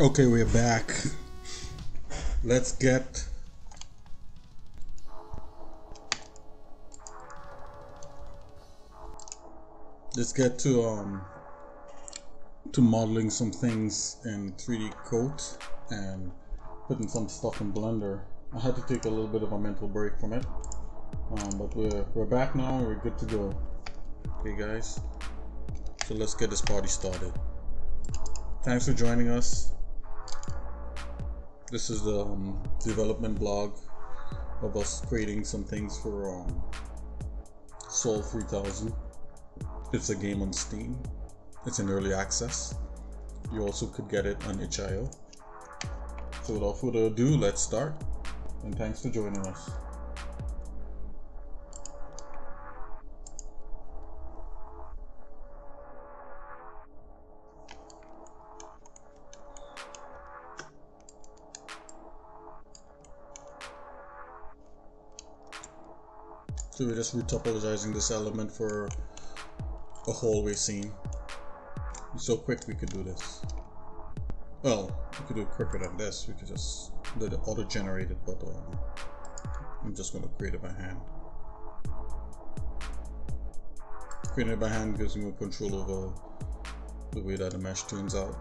Okay, we're back. Let's get to modeling some things in 3D Coat and putting some stuff in Blender. I had to take a little bit of a mental break from it, but we're back now. We're good to go. Okay, guys. So let's get this party started. Thanks for joining us. This is the development blog of us creating some things for Soul 3000. It's a game on Steam. It's in early access. You also could get it on itch.io. So without further ado, let's start. And thanks for joining us. So we're just retopologizing this element for a hallway scene. It's so quick we could do this. Well, we could do it quicker than this. We could just let it auto-generate it, but I'm just going to create it by hand. Creating it by hand gives me more control over the way that the mesh turns out.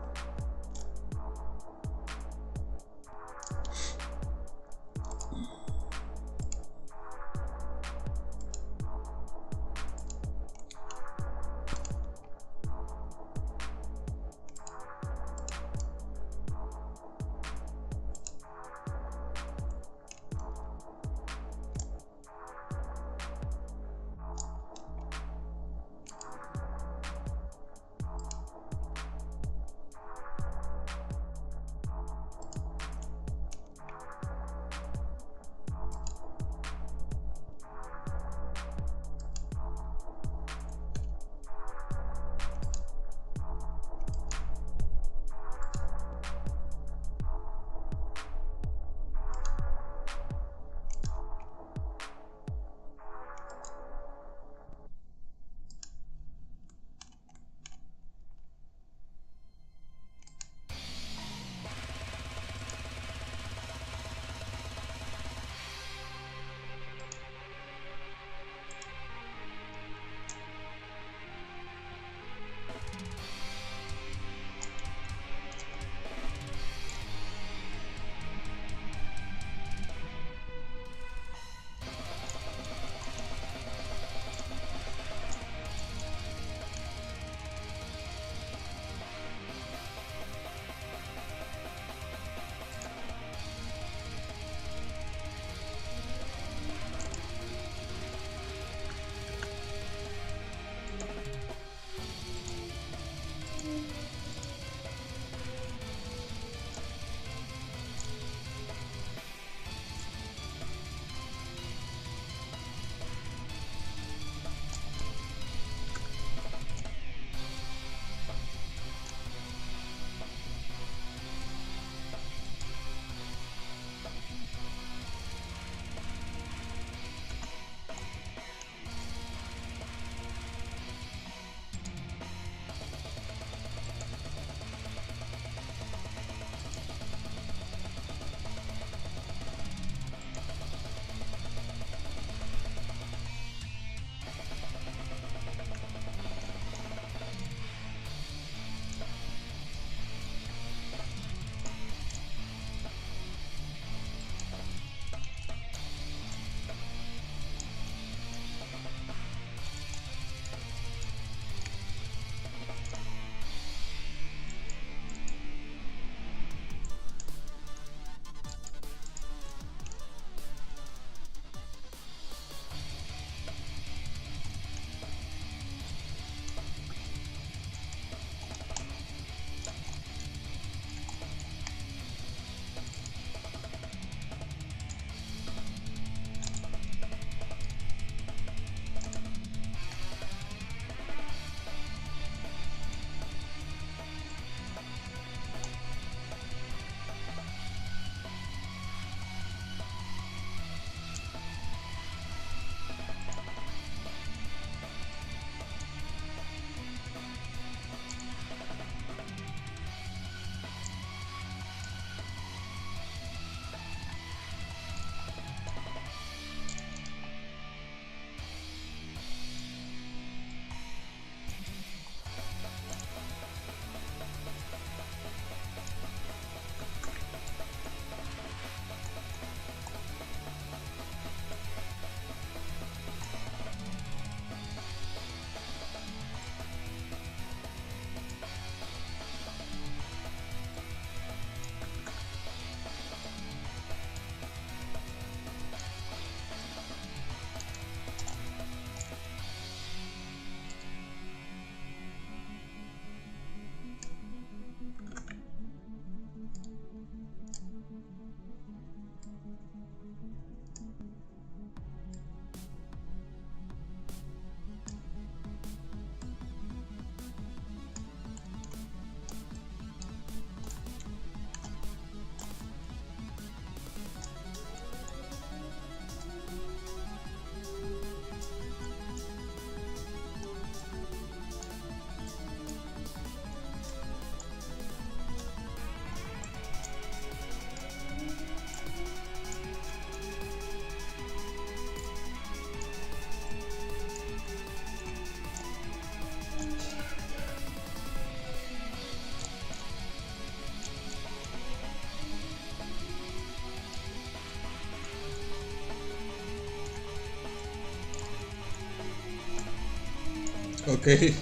Okay,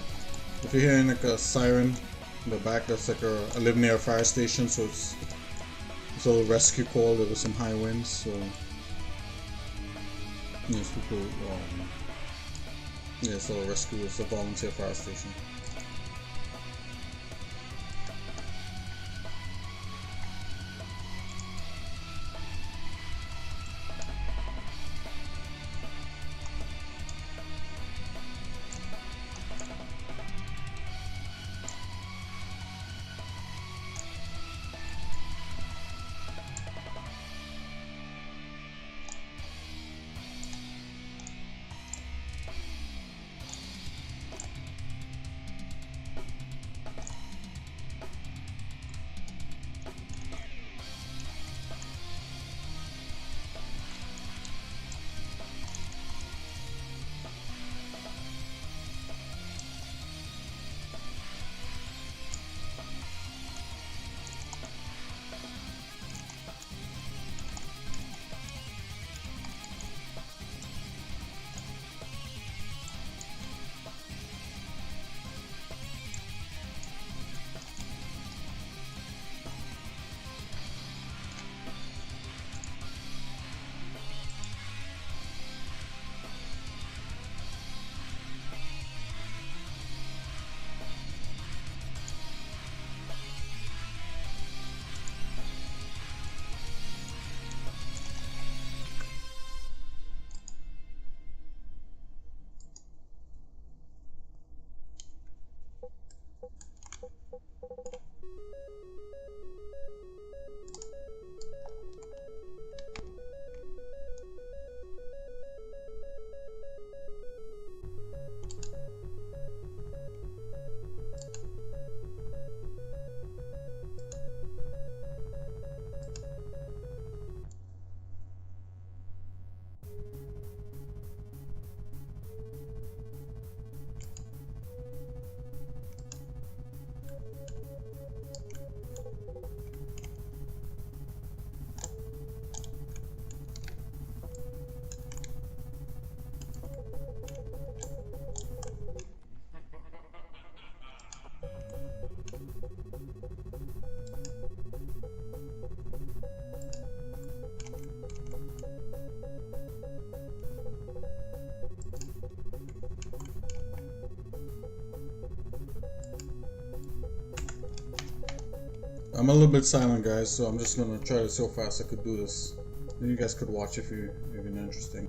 if you're hearing like a siren in the back, that's like I live near a fire station, so it's a little rescue call. There was some high winds, so yes, people. Yeah, it's a rescue. It's a volunteer fire station. I'm a little bit silent, guys, so I'm just gonna try to see how fast I could do this. And you guys could watch if you're interesting.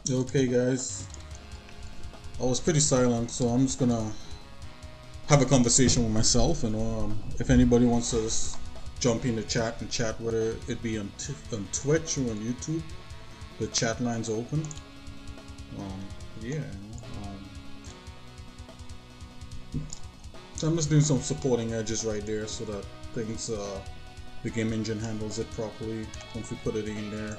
Okay, guys, I was pretty silent, so I'm just gonna have a conversation with myself. And if anybody wants to jump in the chat and chat, whether it be on Twitch or on YouTube, the chat line's open. Yeah. So I'm just doing some supporting edges right there so that things, the game engine handles it properly once we put it in there.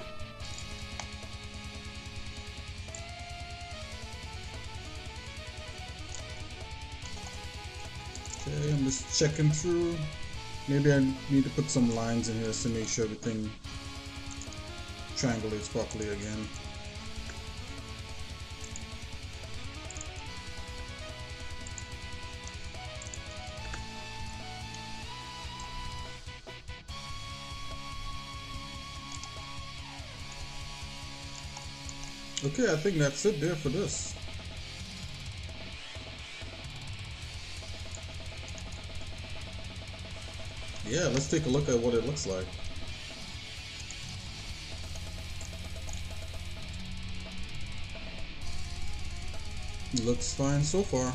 Okay, I'm just checking through. Maybe I need to put some lines in here just to make sure everything triangulates properly again. Okay, I think that's it there for this. Yeah, let's take a look at what it looks like. Looks fine so far.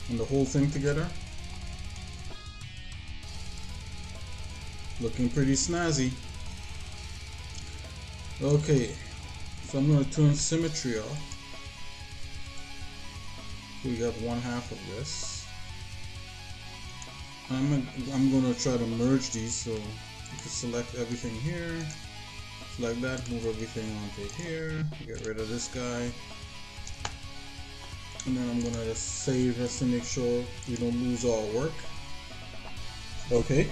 And the whole thing together, looking pretty snazzy. Okay, so I'm going to turn symmetry off. So we got one half of this. I'm going to try to merge these, so you can select everything here, select that, move everything onto here, get rid of this guy. And then I'm going to just save just to make sure we don't lose our work. Okay.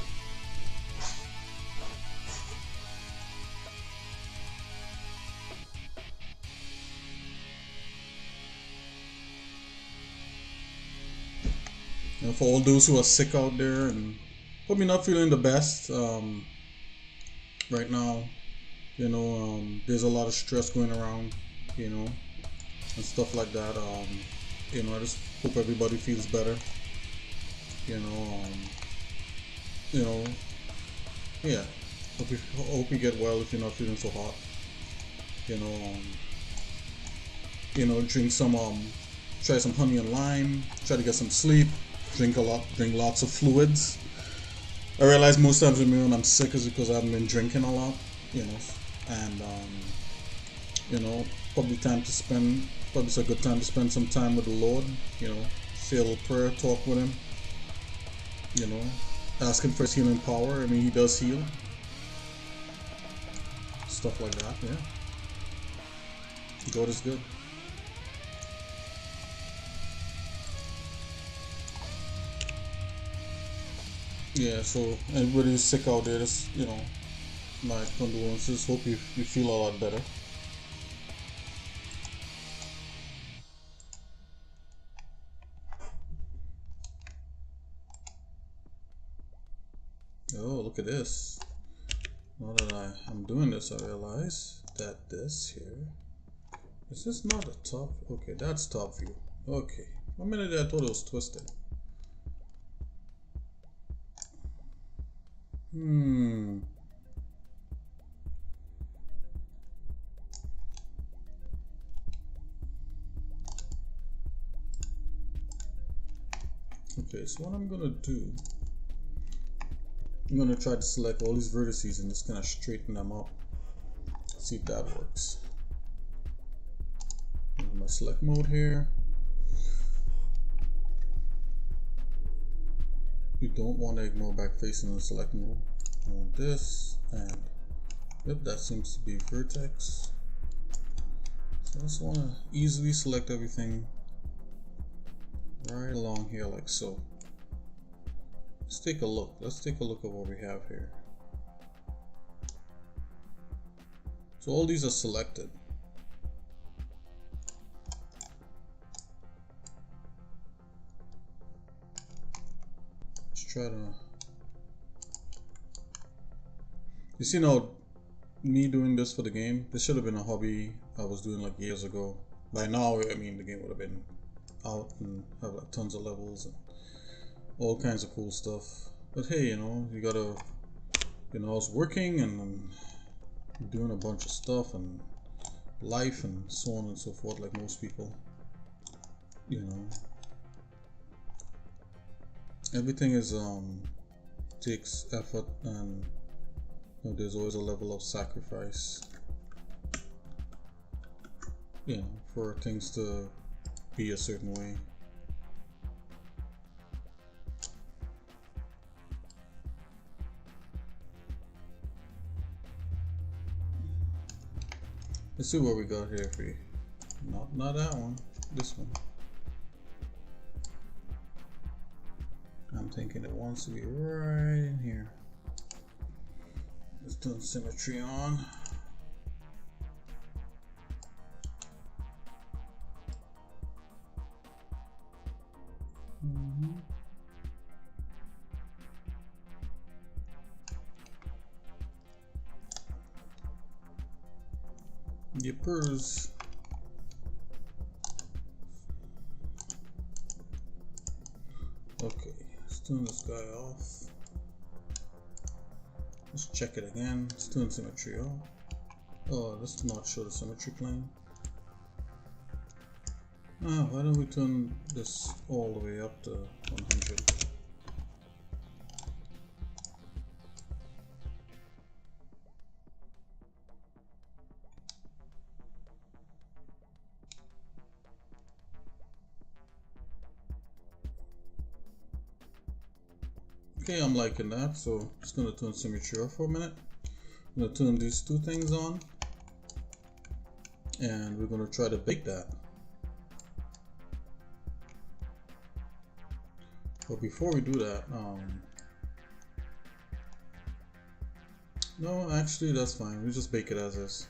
And for all those who are sick out there and probably not feeling the best right now, you know, there's a lot of stress going around, you know, and stuff like that. You know, I just hope everybody feels better. You know, yeah. Hope you get well if you're not feeling so hot. You know, drink some try some honey and lime. Try to get some sleep. Drink lots of fluids. I realize most times when I'm sick is because I haven't been drinking a lot, you know, and you know, probably it's a good time to spend some time with the Lord, you know, say a little prayer, talk with Him, you know, ask Him for His healing power. I mean, He does heal, stuff like that. Yeah, God is good. Yeah, so everybody who's sick out there, just, you know, my condolences. Hope you feel a lot better. Oh, look at this. Now that I'm doing this, I realize that this here, is this not a top? Okay, that's top view. Okay, 1 minute I thought it was twisted. Okay, so what I'm gonna do, I'm gonna try to select all these vertices and just kind of straighten them up. See if that works. In my select mode here. You don't want to ignore back facing the select mode. I want this, and yep, that seems to be vertex. So I just want to easily select everything right along here like so. Let's take a look. Let's take a look at what we have here. So all these are selected. Let's try to... You see now, me doing this for the game, this should have been a hobby I was doing like years ago. By now, I mean, the game would have been out and have like tons of levels and all kinds of cool stuff. But hey, you know, you gotta, you know, I was working and doing a bunch of stuff and life and so on and so forth, like most people, you know. Everything is takes effort, and you know, there's always a level of sacrifice, you know, for things to be a certain way. Let's see what we got here for you. Not that one, this one. I'm thinking it wants to be right in here. Let's turn symmetry on. Yippers. Okay, let's turn this guy off. Let's check it again. Let's turn symmetry off. Oh, let's not show the symmetry plane. Why don't we turn this all the way up to 100? Okay, I'm liking that, so just gonna turn symmetry off for a minute. I'm gonna turn these two things on, and we're gonna try to bake that. But before we do that, no, actually that's fine. We just bake it as is.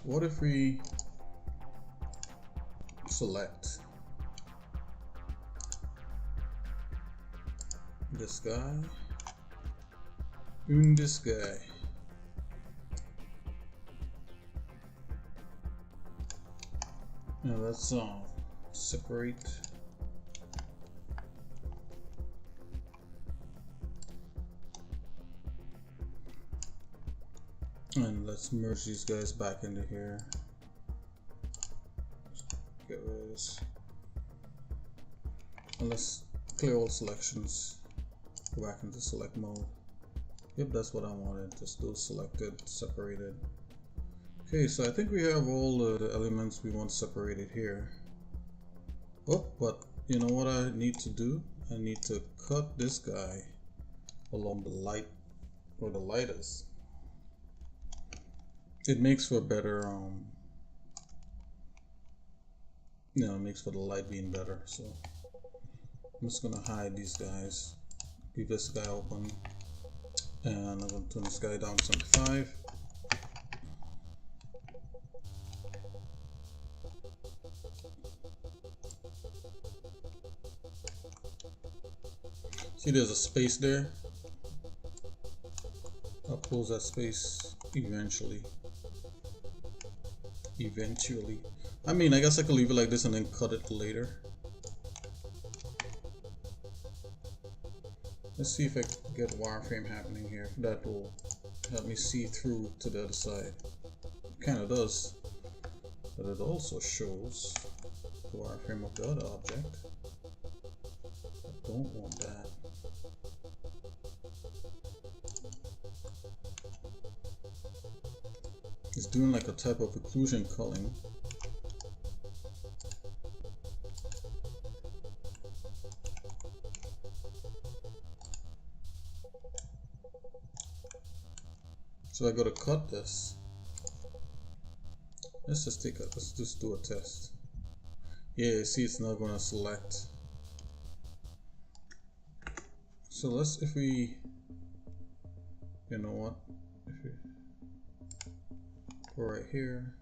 What if we select this guy and this guy? Now let's separate. And let's merge these guys back into here. Get rid of this. And let's clear all selections. Go back into select mode. Yep, that's what I wanted. Just those selected, separated. Okay, so I think we have all the elements we want separated here. Oh, but you know what I need to do? I need to cut this guy along the light, where the light is. It makes for better, it makes for the light being better. So I'm just gonna hide these guys, leave this guy open, and I'm gonna turn this guy down to 75. See, there's a space there. I'll close that space eventually. I mean, I guess I could leave it like this and then cut it later. Let's see if I can get wireframe happening here. That will help me see through to the other side. It kind of does, but it also shows the wireframe of the other object. I don't want that. It's doing like a type of occlusion culling. So I gotta cut this. Let's just do a test. Yeah, see, it's not gonna select. So if we, you know what? If we go right here,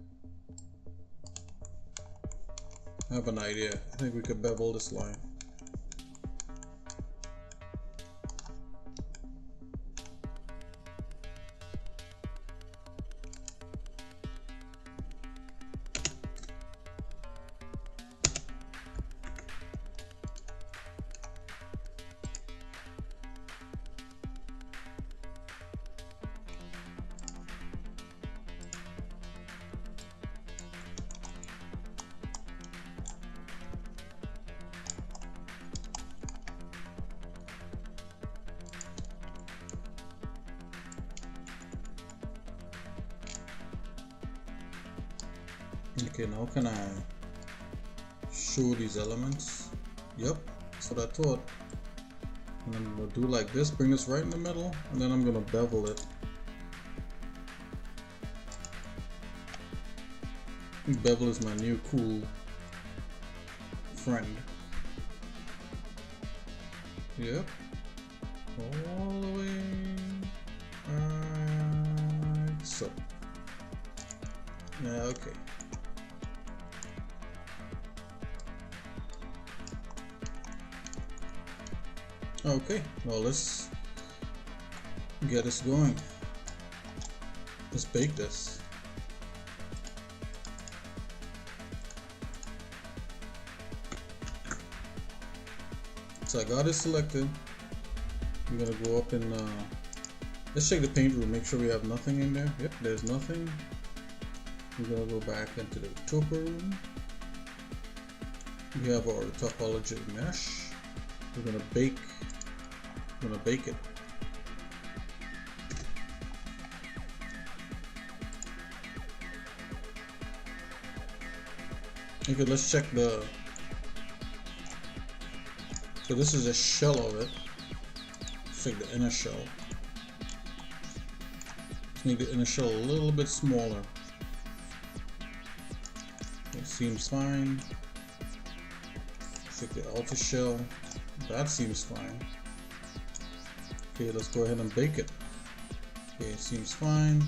I have an idea. I think we could bevel this line. Okay, now can I show these elements? Yep, that's what I thought. And I'm gonna do like this, bring this right in the middle, and then I'm gonna bevel it. Bevel is my new cool friend. Yep, all the way like so. Yeah, okay. Okay, well, let's get this going. Let's bake this. So I got it selected. I'm gonna go up and let's check the paint room, make sure we have nothing in there. Yep, there's nothing. We're gonna go back into the topo room. We have our topology mesh. We're gonna bake it. Okay, let's check the, so this is a shell of it. Let's check the inner shell. Let's make the inner shell a little bit smaller. It seems fine. Check the outer shell. That seems fine. Okay, let's go ahead and bake it. Okay, it seems fine.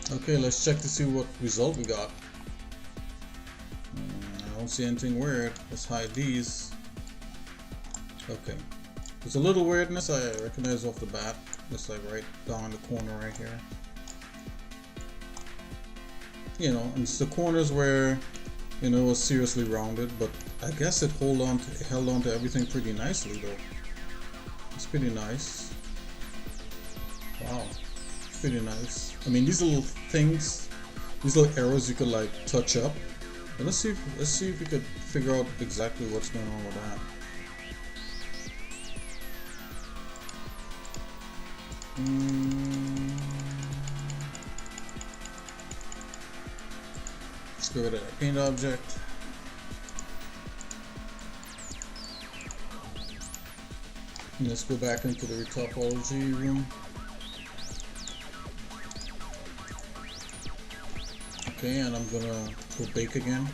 Okay, let's check to see what result we got. I don't see anything weird. Let's hide these. Okay, there's a little weirdness I recognize off the bat. It's like right down the corner right here. You know, and it's the corners where, you know, it was seriously rounded, but I guess it held on to everything pretty nicely though. It's pretty nice. Wow. Pretty nice. I mean, these little things, these little arrows you could like touch up. But let's see if we could figure out exactly what's going on with that. Let's go to that paint object. And let's go back into the topology room. Okay, and I'm gonna go bake again.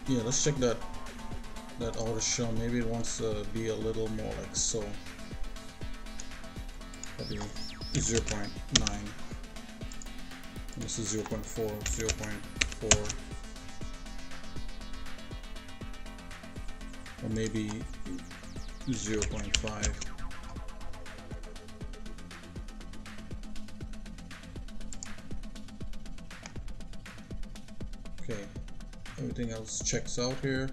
Yeah, let's check that outer shell. Maybe it wants to be a little more like so. Probably 0.9. This is 0.4, 0.4. Or maybe 0.5. Okay, everything else checks out here.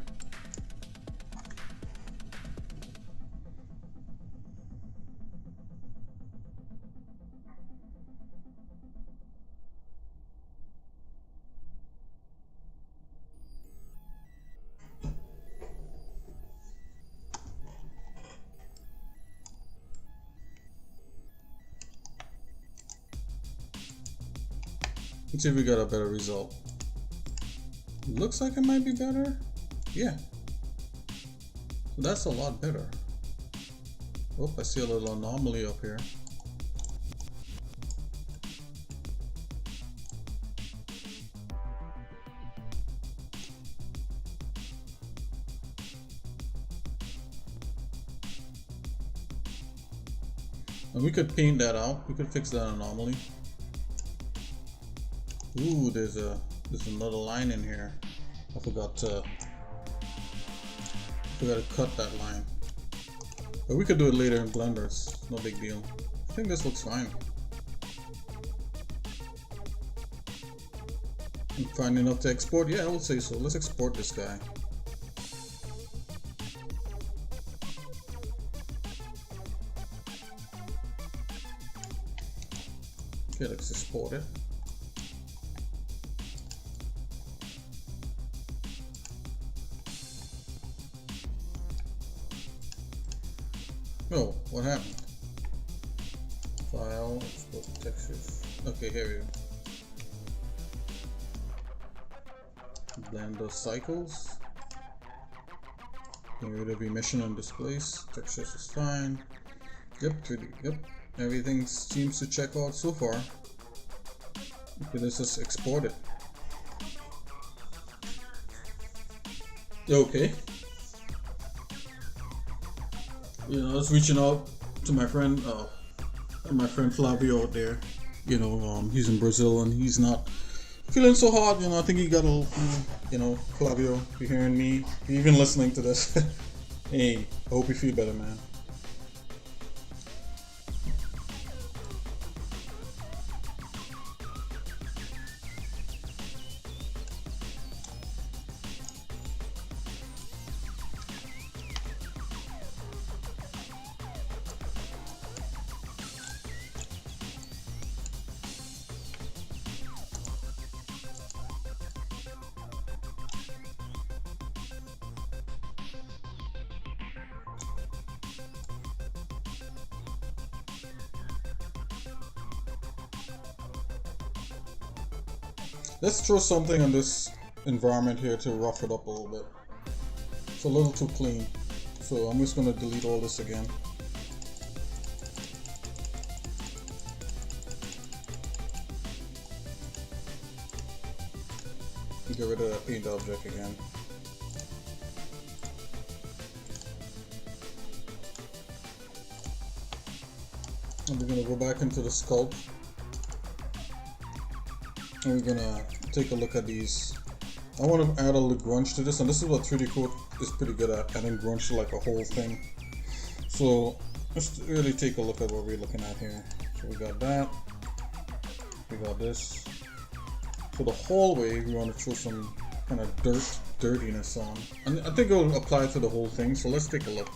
Let's see if we got a better result. Looks like it might be better. Yeah. So that's a lot better. Oh, I see a little anomaly up here. And we could paint that out. We could fix that anomaly. Ooh, there's another line in here. I forgot to cut that line. But we could do it later in Blender. It's no big deal. I think this looks fine. Fine enough to export? Yeah, I would say so. Let's export this guy. Okay, let's export it. Oh, what happened? File, export textures. Okay, here we go. Blend those cycles. Get rid of emission and displace. Textures is fine. Yep, 3D. Yep. Everything seems to check out so far. Okay, let's just export it. Okay. You know, I was reaching out to my friend Flavio out there. You know, he's in Brazil and he's not feeling so hot. You know, I think he got a, you know, Flavio, if you're hearing me, if you're even listening to this, hey, I hope you feel better, man. Let's throw something on this environment here to rough it up a little bit. It's a little too clean. So I'm just going to delete all this again. Get rid of that paint object again. And we're going to go back into the sculpt. And we're gonna take a look at these. I want to add a little grunge to this, and this is what 3D Coat is pretty good at, adding grunge to like a whole thing. So let's really take a look at what we're looking at here. So we got that, we got this. For the hallway, we want to throw some kind of dirtiness on, and I think it will apply to the whole thing. So let's take a look.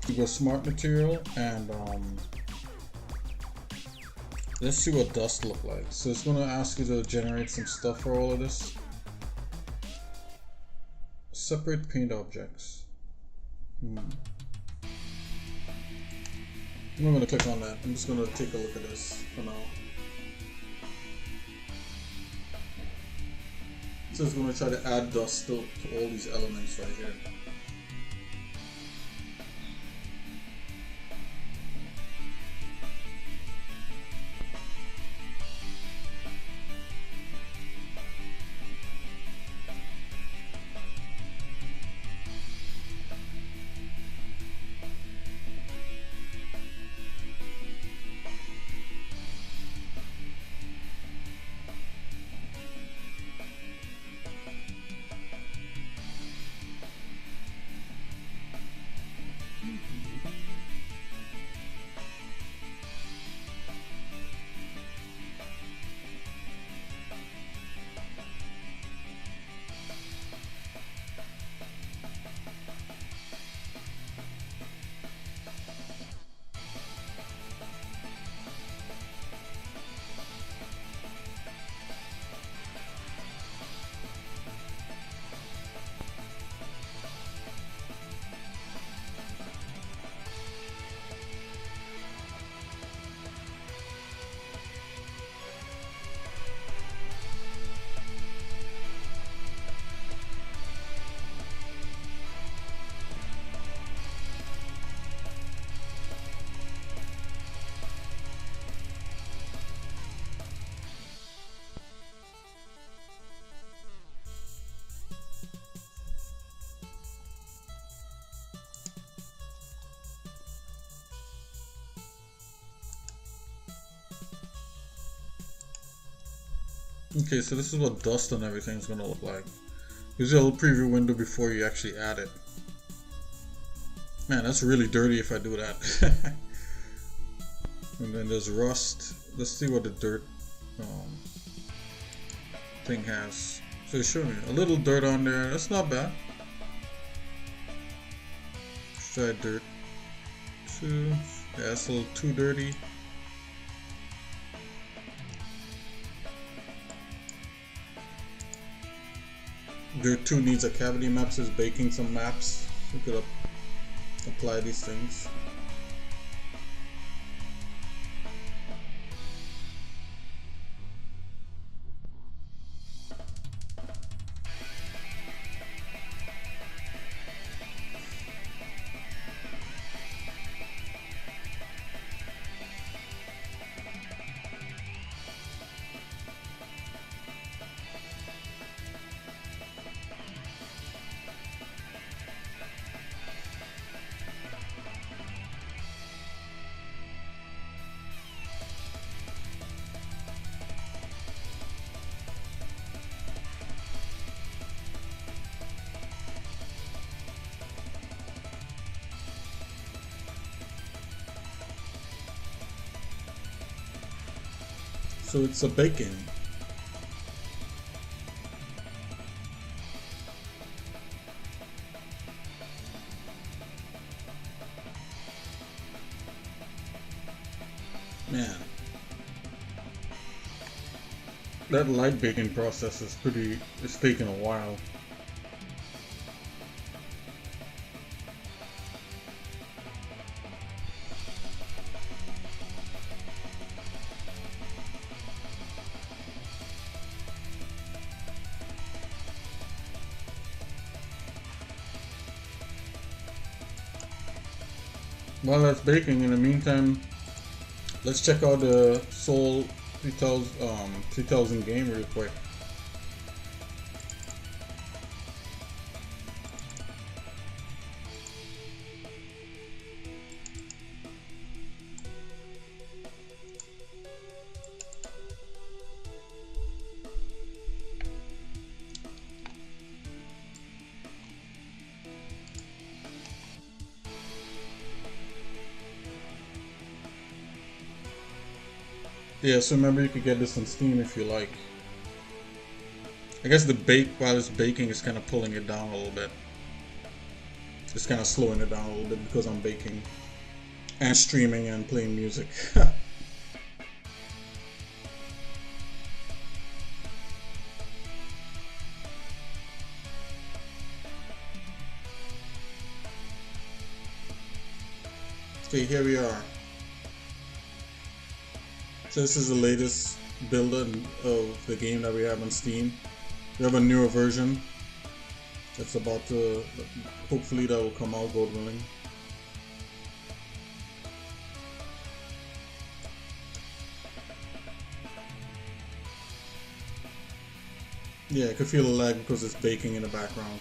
We go smart material and let's see what dust look like. So it's going to ask you to generate some stuff for all of this. Separate paint objects. I'm not going to click on that. I'm just going to take a look at this for now. So it's going to try to add dust to all these elements right here. Okay, so this is what dust and everything is going to look like. Here's a little preview window before you actually add it. Man, that's really dirty if I do that. And then there's rust. Let's see what the dirt thing has. So it's showing me a little dirt on there. That's not bad. Let's try dirt 2. Yeah, that's a little too dirty. Dirt 2 needs a cavity map, so it's baking some maps. We could apply these things. So it's a baking. Man, that light baking process is it's taking a while. While that's baking, in the meantime, let's check out the Soul 3000 game real quick. Yeah, so remember you could get this on Steam if you like. I guess the while it's baking is kind of pulling it down a little bit. It's kind of slowing it down a little bit because I'm baking and streaming and playing music. Okay, here we are. So this is the latest build of the game that we have on Steam. We have a newer version that's about to, hopefully that will come out, God willing. Yeah, I could feel the lag because it's baking in the background.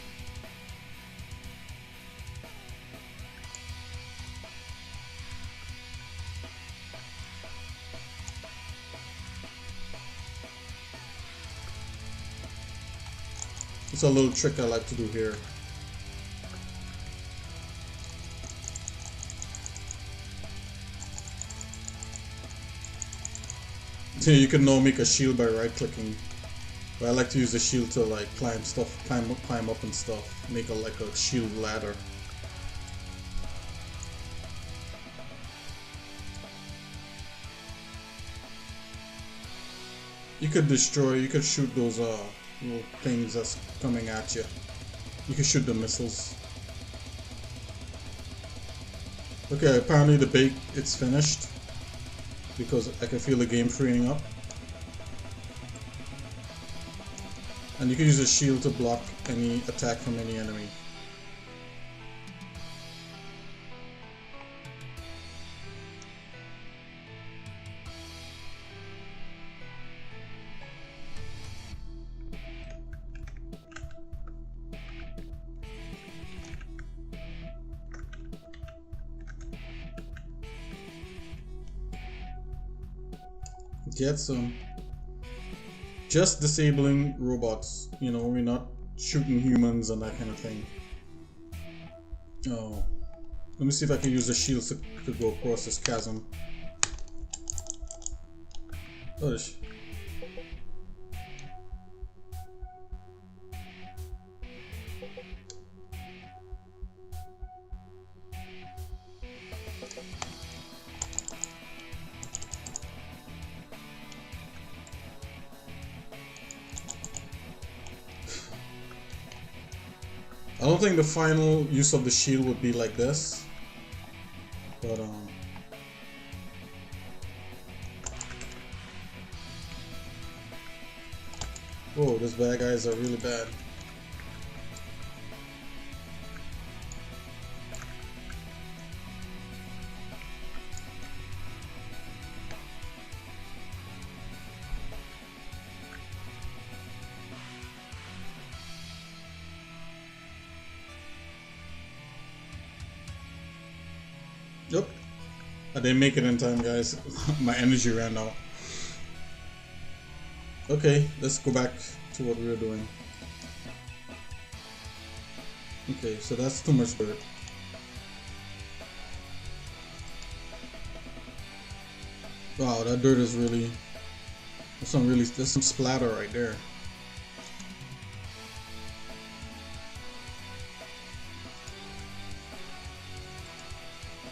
It's a little trick I like to do here. So you can now make a shield by right clicking. But I like to use the shield to like climb up and stuff. Make like a shield ladder. You could shoot those little things that's coming at you. You can shoot the missiles. Okay, apparently the bake, it's finished. Because I can feel the game freeing up. And you can use a shield to block any attack from any enemy. Get some. Just disabling robots, you know, we're not shooting humans and that kind of thing. Oh, let me see if I can use the shields to go across this chasm. Push. I don't think the final use of the shield would be like this, but whoa, these bad guys are really bad. Yep, I didn't make it in time, guys. My energy ran out. Okay, let's go back to what we were doing. Okay, so that's too much dirt. Wow, that dirt is really There's some splatter right there.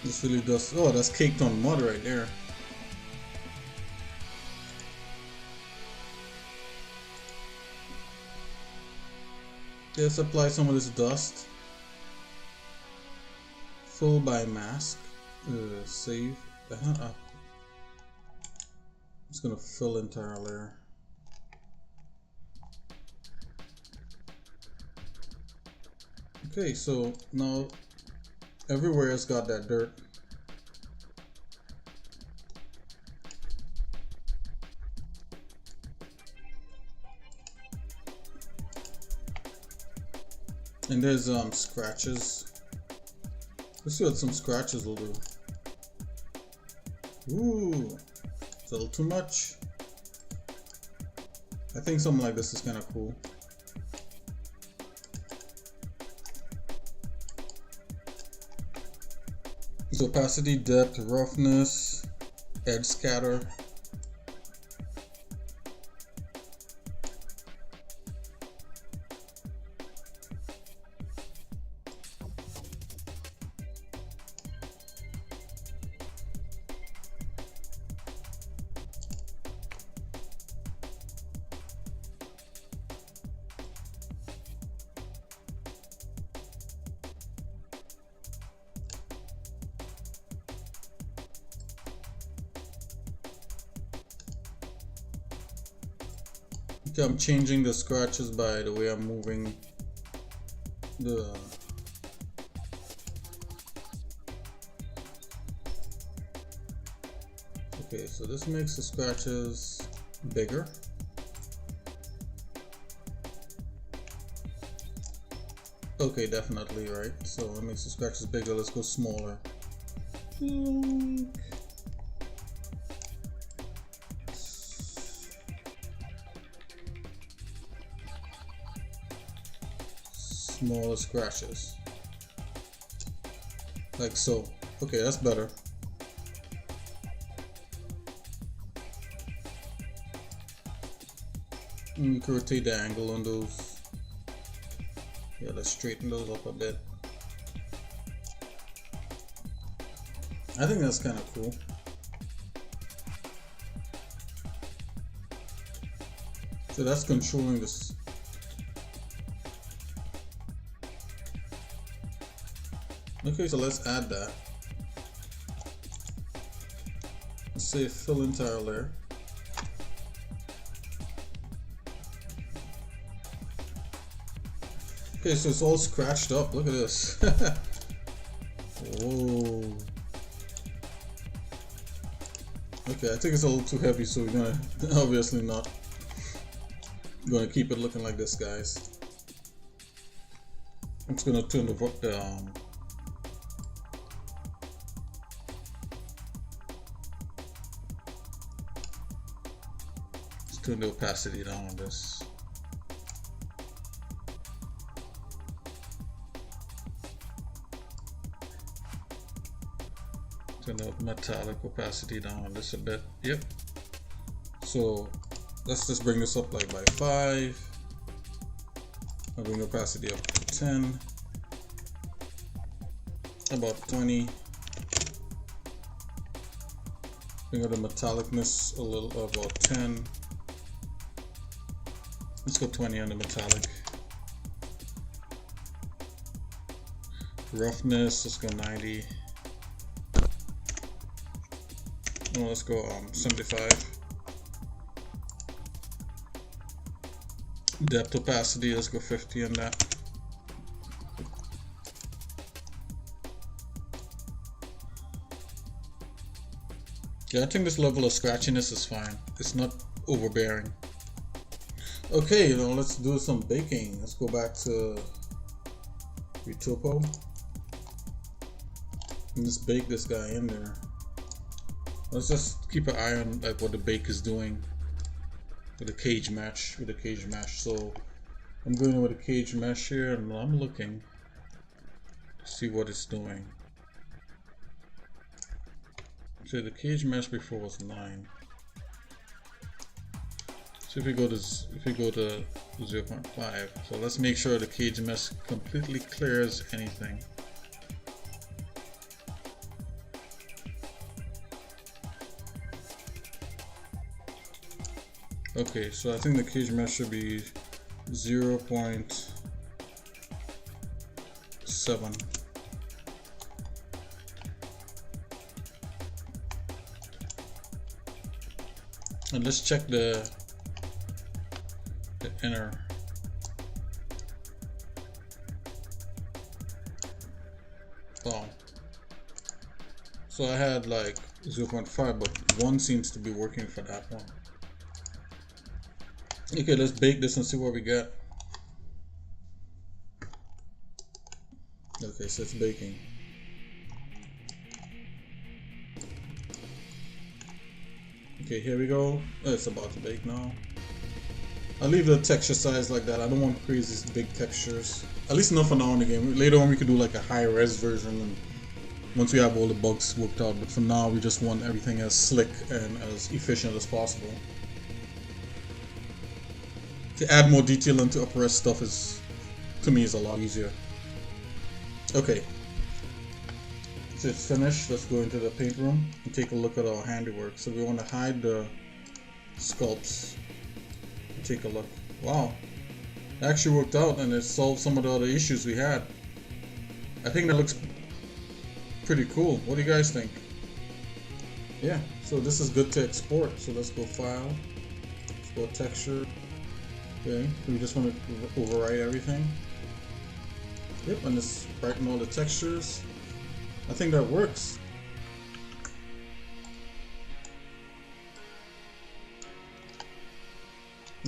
This really does. Oh, that's caked on mud right there. Let's apply some of this dust. Full by mask. Save. I'm just gonna fill entire layer. Okay, so now everywhere it's got that dirt. And there's scratches. Let's see what some scratches will do. Ooh, it's a little too much. I think something like this is kind of cool. So opacity, depth, roughness, edge scatter. Okay, I'm changing the scratches by the way I'm moving the okay, so this makes the scratches bigger. Okay, definitely right. So it makes the scratches bigger. Let's go smaller. Smaller scratches. Like so. Okay, that's better. And you can rotate the angle on those. Yeah, let's straighten those up a bit. I think that's kind of cool. So that's controlling this. Okay, so let's add that. Let's say fill entire layer. Okay, so it's all scratched up. Look at this. Whoa. Okay, I think it's a little too heavy, so we're gonna obviously not gonna keep it looking like this, guys. I'm just gonna turn the turn the opacity down on this. Turn the metallic opacity down on this a bit. Yep. So let's just bring this up like by 5. I'll bring the opacity up to 10. About 20. Bring up the metallicness a little, about 10. Let's go 20 on the metallic. Roughness, let's go 90. No, let's go 75. Depth opacity, let's go 50 on that. Yeah, I think this level of scratchiness is fine. It's not overbearing. Okay, let's do some baking. Let's go back to Retopo and just bake this guy in there. Let's just keep an eye on like what the bake is doing with the cage mesh. So I'm going in with a cage mesh here, and I'm looking to see what it's doing. So the cage mesh before was 9. So if we go to 0.5, so let's make sure the cage mesh completely clears anything. Okay, so I think the cage mesh should be 0.7. And let's check the inner. Oh. So I had like 0.5, but 1 seems to be working for that one. Okay, let's bake this and see what we get. Okay, so it's baking. Okay, here we go. Oh, it's about to bake now. I'll leave the texture size like that. I don't want crazy big textures. At least not for now in the game. Later on we could do like a high res version and once we have all the bugs worked out. But for now we just want everything as slick and as efficient as possible. To add more detail into upper res stuff is, to me, is a lot easier. Okay. So it's finished. Let's go into the paint room and take a look at our handiwork. So we want to hide the sculpts. Take a look. Wow, it actually worked out and it solved some of the other issues we had. I think that looks pretty cool. What do you guys think? Yeah, so this is good to export. So let's go file, let's go texture. Okay, we just want to overwrite everything. Yep, and let's brighten all the textures. I think that works.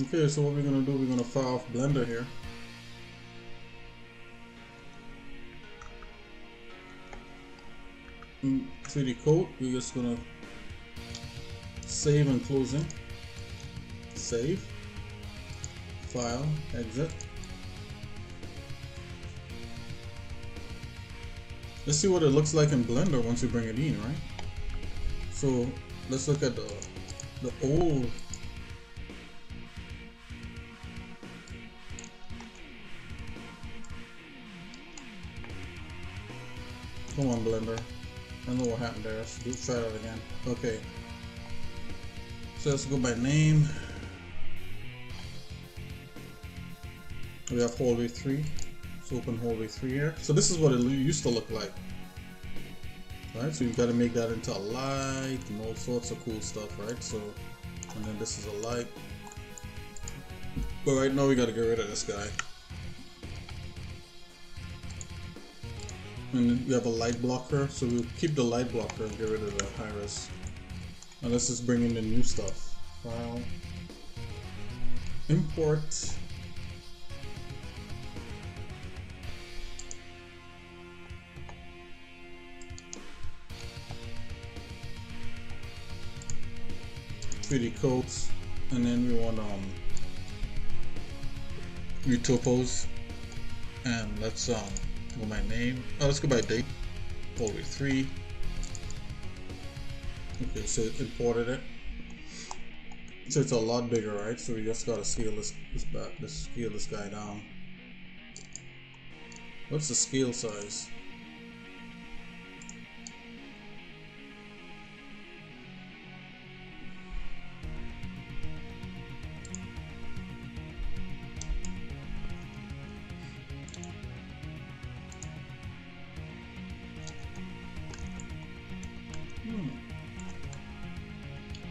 Okay, so what we're gonna do, we're gonna fire off Blender here. In 3D coat, we're just gonna save and close in. Save. File, exit. Let's see what it looks like in Blender once we bring it in, right? So let's look at the old. Come on, Blender. I know what happened there. Let's try that again. Okay. So let's go by name. We have hallway 3. Let's open hallway 3 here. So this is what it used to look like. Right? So you've got to make that into a light and all sorts of cool stuff, right? So, and then this is a light. But right now we got to get rid of this guy. And we have a light blocker, so we'll keep the light blocker and get rid of the high res. Now let's just bring in the new stuff. File, import, 3D coats, and then we want retopos, and let's go by name. Oh, let's go by date. Hallway 3. Okay, so it imported it. So it's a lot bigger, right? So we just gotta scale this back. Let's scale this guy down. What's the scale size?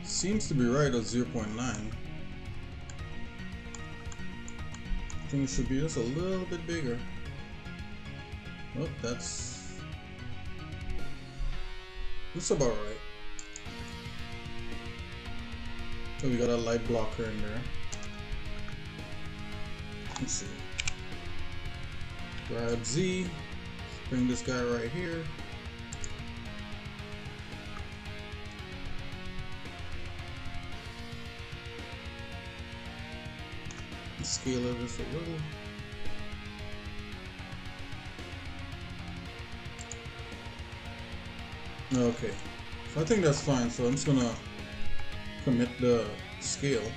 Seems to be right at 0.9. I think it should be just a little bit bigger. Oh, that's about right. So we got a light blocker in there. Let's see. Grab Z, bring this guy right here. Scale it just a little. Okay, so I think that's fine. So I'm just gonna commit the scale.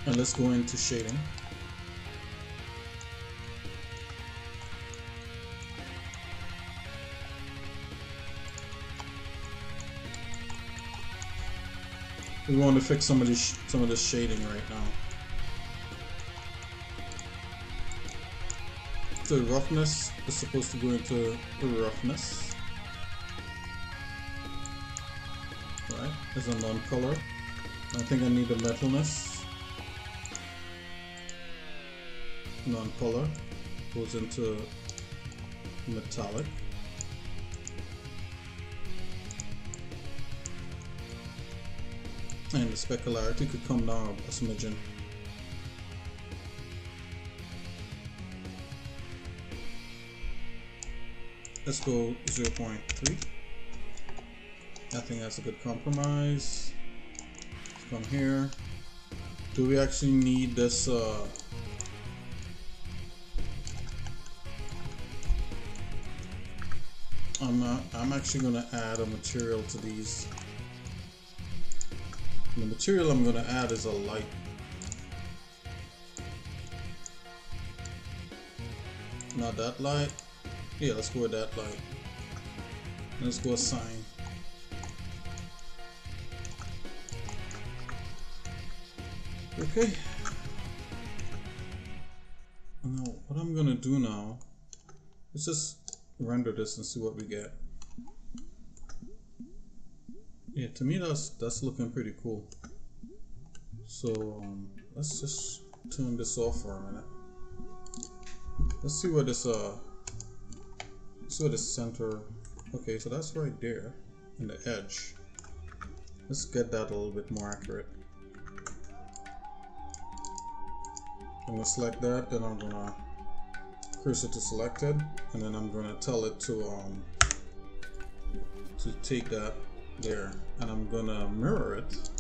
And let's go into shading. We want to fix some of this shading right now. So roughness is supposed to go into roughness, right? As a non-color. I think I need the metalness. Non-color goes into metallic. And the specularity could come down a smidgen. Let's go 0.3. I think that's a good compromise. Let's come here. Do we actually need this? I'm actually gonna add a material to these. The material I'm gonna add is a light. Not that light. Yeah, let's go with that light. Let's go assign. Okay. Now, what I'm gonna do now is just render this and see what we get. Yeah, to me that's looking pretty cool. So let's just turn this off for a minute. Let's see where this center. Okay, so that's right there in the edge. Let's get that a little bit more accurate. I'm gonna select that, then I'm gonna cursor to selected, and then I'm gonna tell it to take that there, and I'm gonna mirror it.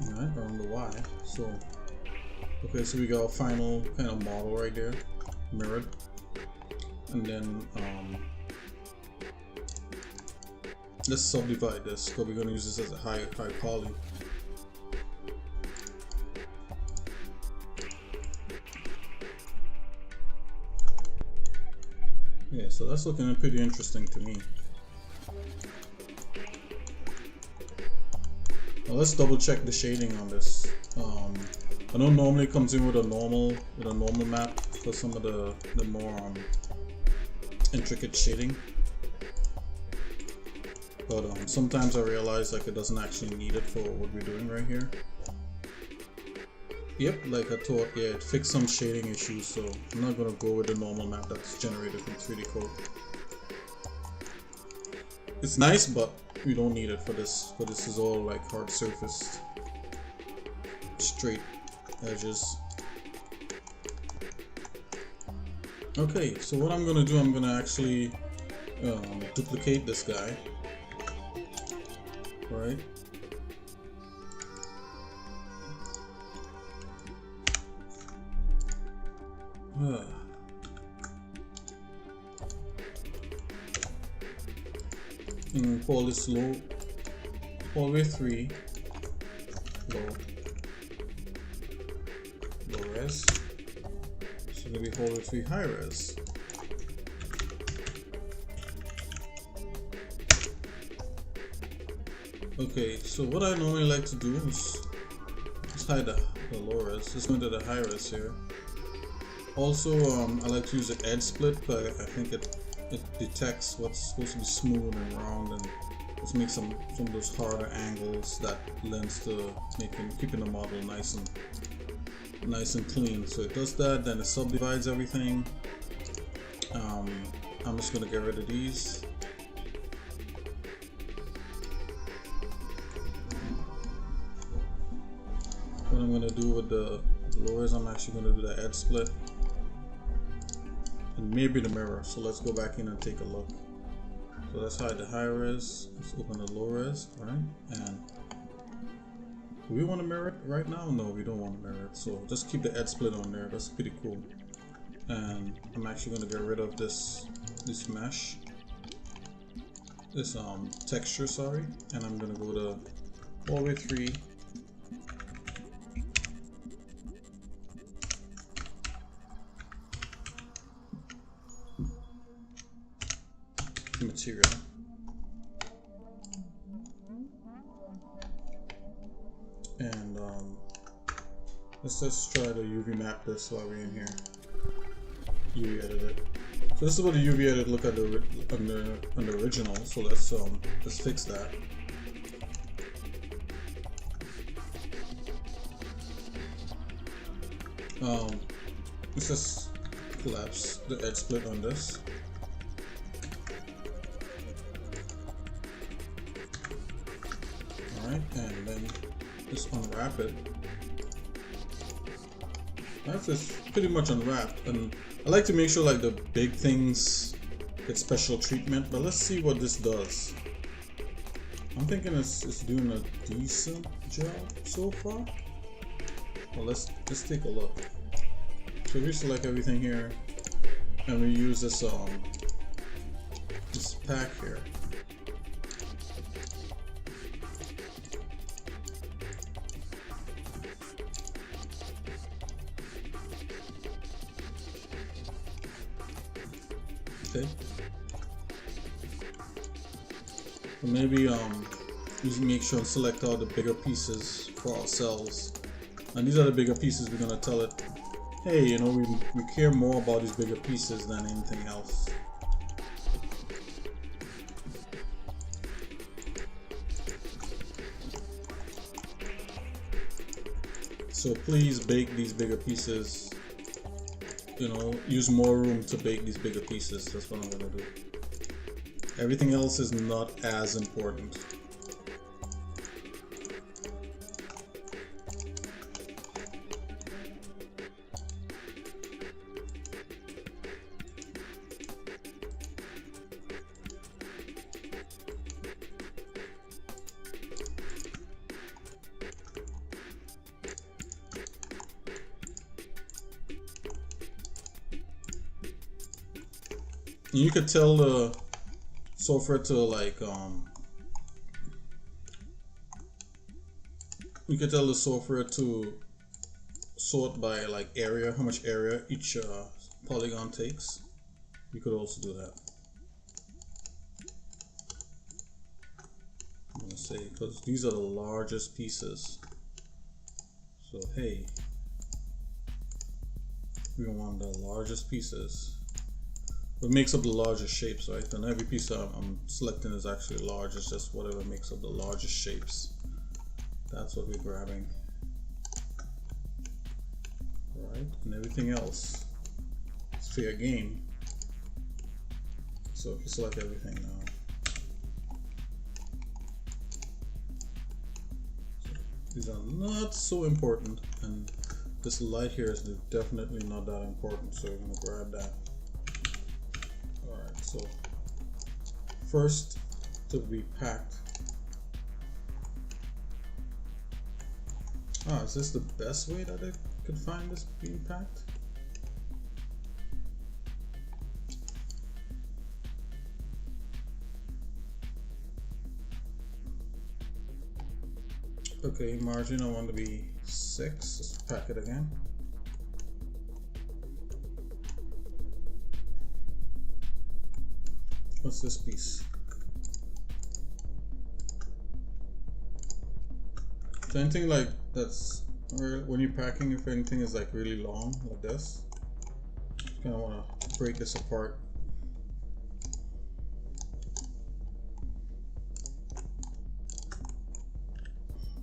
Alright, around the Y. So okay, so we got a final kind of model right there, mirrored. And then let's subdivide this because we're going to use this as a high poly. Yeah, so that's looking pretty interesting to me. Now let's double check the shading on this. I know normally it comes in with a normal map for some of the more intricate shading, but sometimes I realize like it doesn't actually need it for what we're doing right here. Yep, like I thought, yeah, it fixed some shading issues, so I'm not gonna go with the normal map that's generated from 3D code. It's nice, but we don't need it for this. But this is all like hard surfaced, straight edges. Okay, so what I'm gonna do, I'm gonna actually duplicate this guy, right? And call this low, all the way 3, low res. So maybe hold it 3 high res. Okay, so what I normally like to do is just hide the low res. Just go into the high res here. Also, I like to use the edge split, but I think it detects what's supposed to be smooth and round, and just makes some of those harder angles that lends to keeping the model nice and clean. So it does that, then it subdivides everything. I'm just gonna get rid of these. What I'm gonna do with the lowers, I'm actually gonna do the edge split and maybe the mirror. So let's go back in and take a look. So let's hide the high res, let's open the low res, right? And do we want to mirror it right now? No, we don't want to mirror it. So just keep the edge split on there. That's pretty cool. And I'm actually going to get rid of this mesh, this texture, sorry. And I'm going to go to all the way 3, material. And let's just try to UV map this while we're in here. UV edit it. So this is what the UV edit look at on the original. So let's fix that. Let's just collapse the edge split on this. Alright, and then just unwrap it. That's just pretty much unwrapped, and I like to make sure like the big things get special treatment, but let's see what this does. I'm thinking it's doing a decent job so far. Well, let's take a look. So we select everything here, and we use this pack here. Okay. So maybe just make sure and select all the bigger pieces for ourselves. And these are the bigger pieces. We're gonna tell it, hey, you know, we care more about these bigger pieces than anything else. So please bake these bigger pieces. You know, use more room to bake these bigger pieces. That's what I'm gonna do. Everything else is not as important. You could tell the software to like you could tell the software to sort by like area, how much area each polygon takes. You could also do that. I'm gonna say because these are the largest pieces. So hey, we want the largest pieces. What makes up the largest shapes, right? And every piece I'm selecting is actually large. It's just whatever makes up the largest shapes. That's what we're grabbing. Alright, and everything else is fair game. So if you select everything now. So these are not so important, and this light here is definitely not that important, so we're gonna grab that. Alright, so first to be packed. Is this the best way that I could find this being packed? Okay, margin I want to be 6. Let's pack it again. What's this piece? So anything like that's, or when you're packing, if anything is like really long like this, you kind of want to break this apart.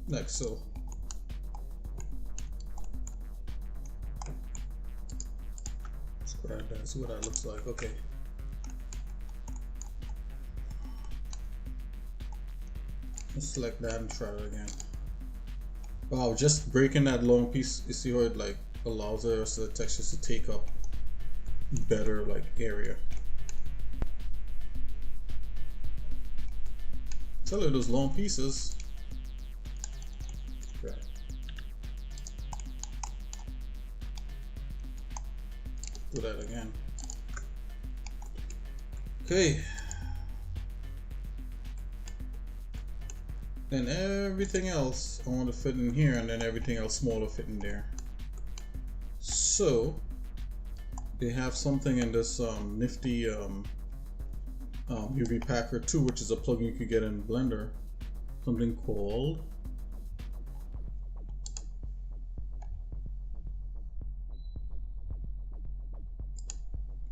Like so. Let's grab that, see what that looks like. Okay. Let's select that and try it again. Wow, just breaking that long piece, you see how it like allows the rest of the textures to take up better like area. Tell you those long pieces. Okay. Do that again. Okay. Then everything else I want to fit in here, and then everything else smaller fit in there. So they have something in this nifty UV Packer 2, which is a plugin you could get in Blender. Something called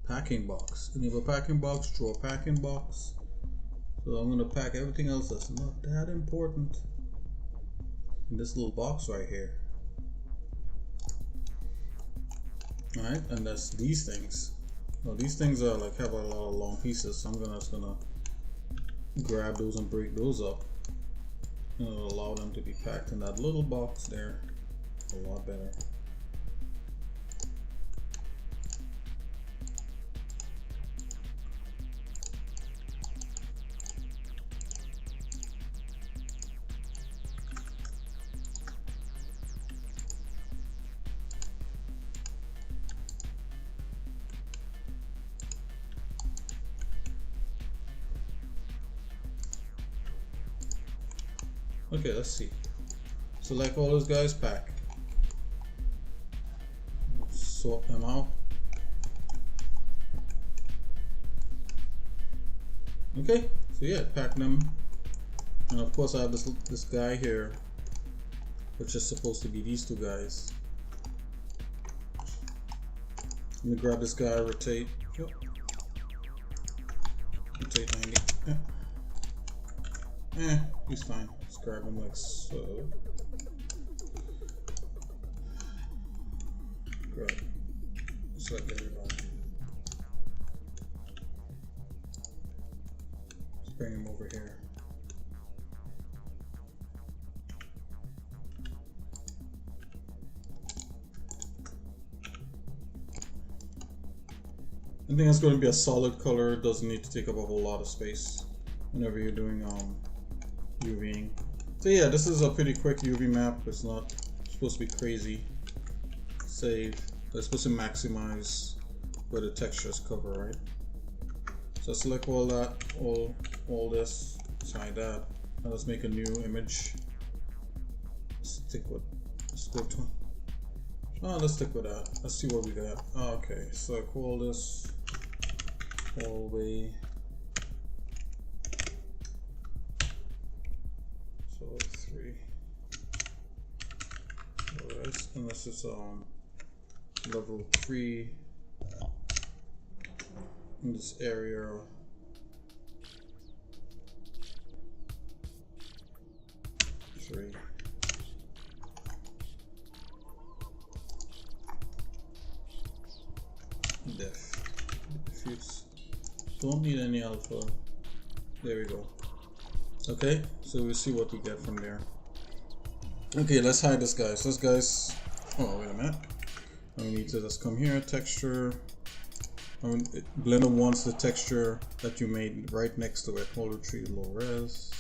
packing box. Enable packing box, draw packing box. So I'm gonna pack everything else that's not that important in this little box right here. Alright, and that's these things. Now these things are like have a lot of long pieces, so I'm just gonna grab those and break those up. And it'll allow them to be packed in that little box there a lot better. Okay, let's see. Select all those guys, pack. Sort them out. Okay, so yeah, pack them. And of course I have this guy here, which is supposed to be these two guys. Let me grab this guy, rotate. Yep. Rotate 90. He's fine. Let's grab him like so. Grab. Select everybody. Let's bring him over here. I think it's going to be a solid color. It doesn't need to take up a whole lot of space whenever you're doing UVing. So yeah, this is a pretty quick UV map. It's not supposed to be crazy. Save. It's supposed to maximize where the textures cover, right? So select all that, all this, hide that. Now let's make a new image. Let's go to. Oh, let's stick with that. Let's see what we got. Oh, okay, so I call this hallway. So 3. Alright, and this is level 3 in this area. Three. Diffuse. Don't need any alpha. There we go. Okay, so we'll see what we get from there. Okay, let's hide this guy. So this guy's. Oh, wait a minute. And we need to just come here, texture. Blender wants the texture that you made right next to it. Hold retrieve low res.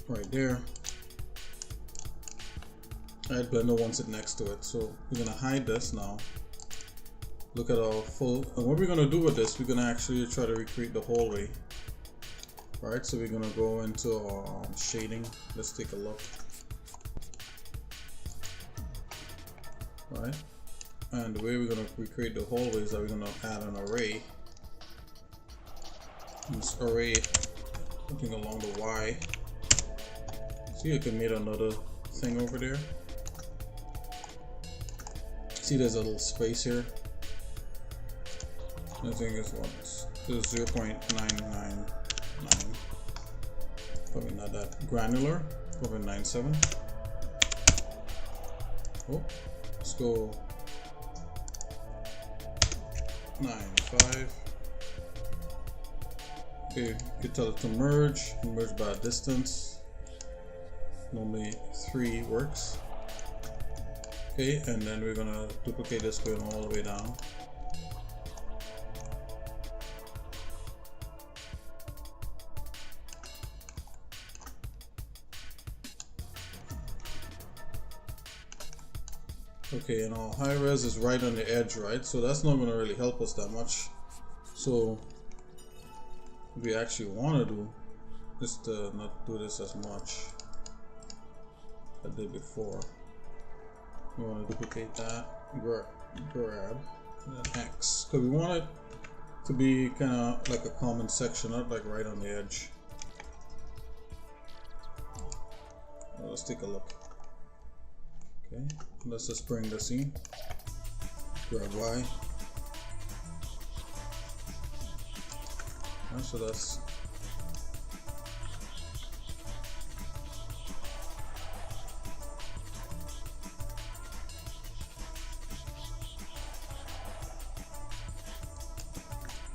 Right there. Alright, Blender wants it next to it. So we're gonna hide this now. Look at our full. And what we're gonna do with this, we're gonna actually try to recreate the hallway. Alright, so we're gonna go into shading. Let's take a look. Right, and the way we're going to recreate the hallway is that we're going to add an array. This array, something along the Y. See, you can make another thing over there. See, there's a little space here. I think it's what? It's 0.999. Probably not that granular. 0.97. Oh. Let's go 9.5. Okay, you can tell it to merge by distance. Normally 3 works. Okay, and then we're gonna duplicate this going all the way down. Okay, and our high res is right on the edge, right? So that's not going to really help us that much. So what we actually want to do is to not do this as much as I did before. We want to duplicate that, grab, and then X. Because we want it to be kind of like a common section, not like right on the edge. Well, let's take a look. Okay, let's just bring this in. Grab Y. So that's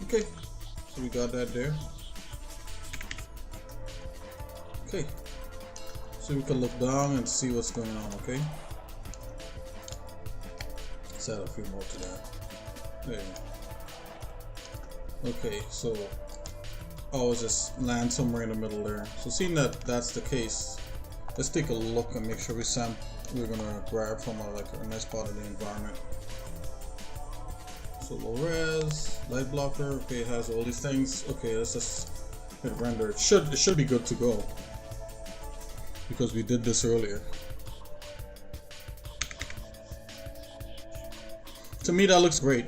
okay. So we got that there. Okay. So we can look down and see what's going on. Okay. Let's add a few more to that. There you go. Okay. So I'll just land somewhere in the middle there. So seeing that that's the case, let's take a look and make sure we're gonna grab from a nice part of the environment. So low res, light blocker, okay, it has all these things. Okay, let's just hit render. It should be good to go because we did this earlier. To me that looks great.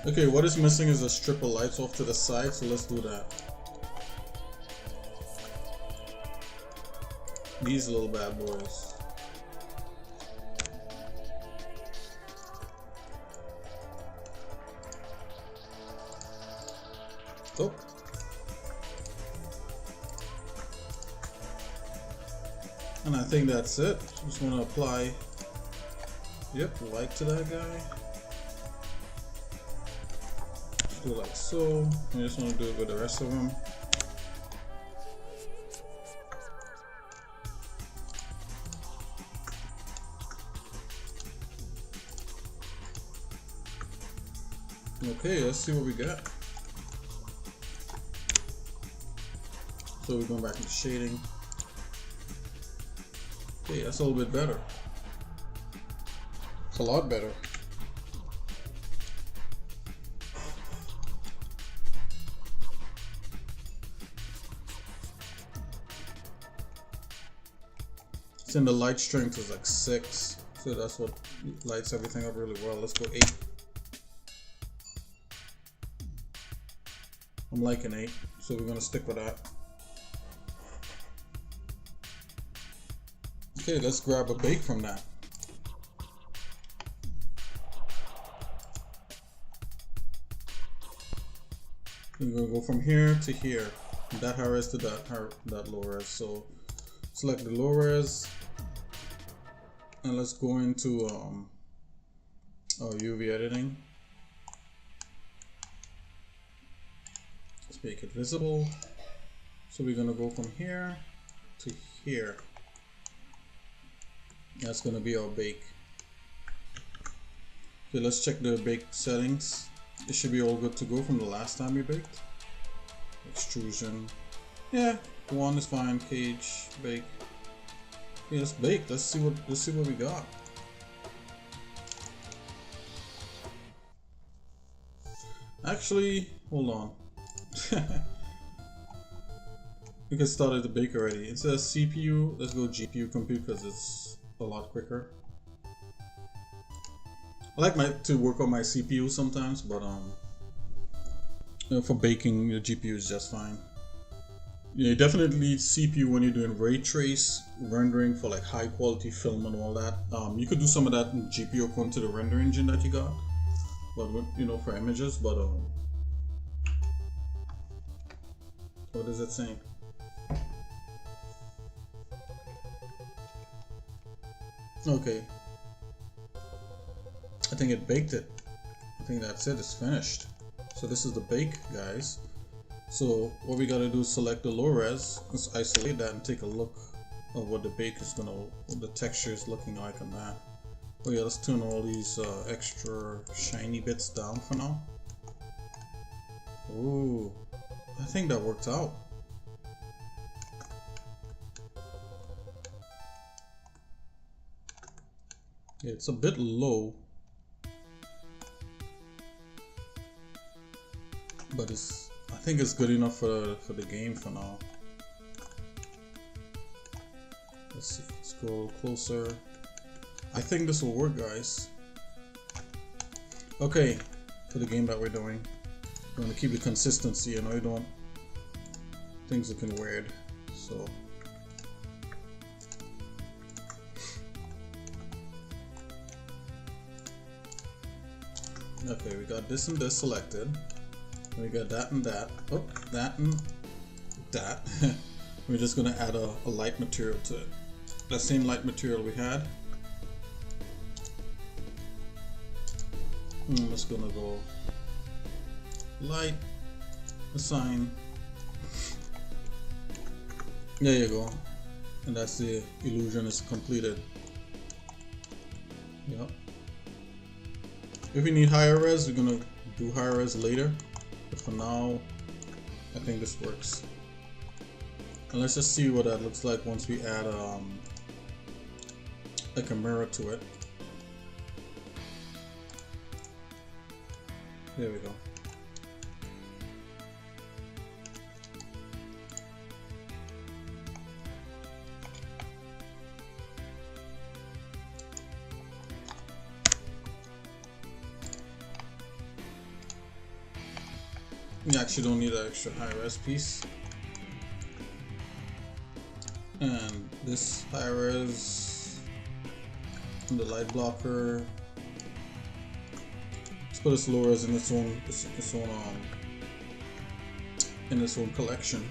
Okay, what is missing is a strip of lights off to the side, so let's do that. These little bad boys. Oh. And I think that's it. Just want to apply, yep, light to that guy. Do like so. I just want to do it with the rest of them. Okay, let's see what we got. So we're going back into shading. Okay, that's a little bit better. It's a lot better. And the light strength is like 6, so that's what lights everything up really well. Let's go 8. I'm liking 8, so we're gonna stick with that. Okay, let's grab a bake from that. We're gonna go from here to here, that high res to that low res. So select the low res. And let's go into UV editing. Let's make it visible. So we're gonna go from here to here. That's gonna be our bake. Okay, let's check the bake settings. It should be all good to go from the last time we baked. Extrusion, yeah, 1 is fine. Cage, bake. Yeah, let's bake. Let's see what we got. Actually, hold on. We can start at the bake already. It says CPU. Let's go GPU compute because it's a lot quicker. I like to work on my CPU sometimes, but for baking, the GPU is just fine. Yeah, you definitely need CPU when you're doing ray trace rendering for like high quality film and all that. You could do some of that in GPU according to the render engine that you got, but you know, for images. But what is it saying? Okay, I think it baked it. I think that's it. It's finished. So this is the bake, guys. So what we gotta do is select the low res, let's isolate that and take a look at what the bake is what the texture is looking like on that. Oh yeah, let's turn all these extra shiny bits down for now. Ooh, I think that worked out. Yeah, it's a bit low, but I think it's good enough for the game for now. Let's see, let's go closer. I think this will work, guys. Okay, for the game that we're doing, we want to keep the consistency. You know, you don't want things looking weird. So okay, we got this and this selected. We got that and that. Oh, that and that. We're just gonna add a light material to it. That same light material we had. I'm just gonna go light, assign. There you go. And that's the illusion is completed. Yep. If we need higher res, we're gonna do higher res later. But for now, I think this works. And let's just see what that looks like once we add like a mirror to it. There we go. You actually don't need an extra high res piece. And this high res and the light blocker. Let's put this low res in its own collection.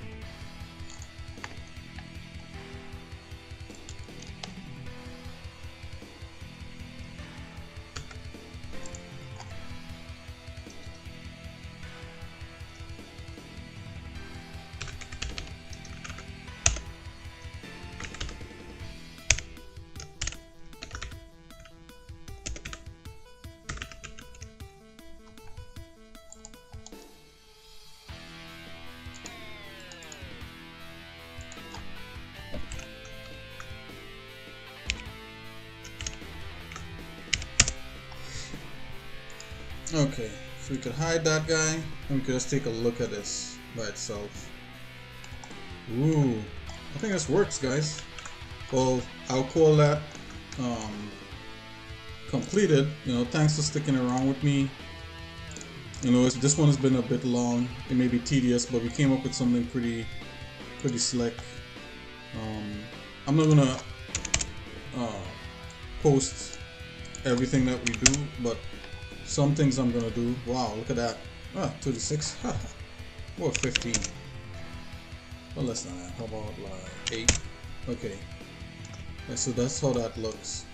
Okay, so we could hide that guy, and we could just take a look at this by itself. Ooh, I think this works, guys. Well, I'll call that completed. You know, thanks for sticking around with me. You know, this one has been a bit long. It may be tedious, but we came up with something pretty slick. I'm not gonna post everything that we do, but some things I'm gonna do. Wow, look at that. 36. Or 15. Well, less than that. How about like 8? Okay. Yeah, so that's how that looks.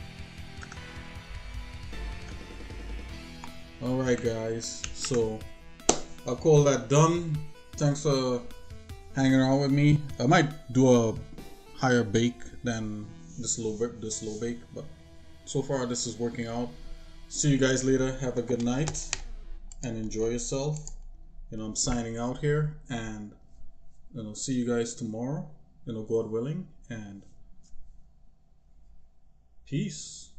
Alright guys, so I'll call that done. Thanks for hanging out with me. I might do a higher bake than this low bake, but so far this is working out. See you guys later. Have a good night and enjoy yourself. You know, I'm signing out here, and you know, see you guys tomorrow, you know, God willing, and peace.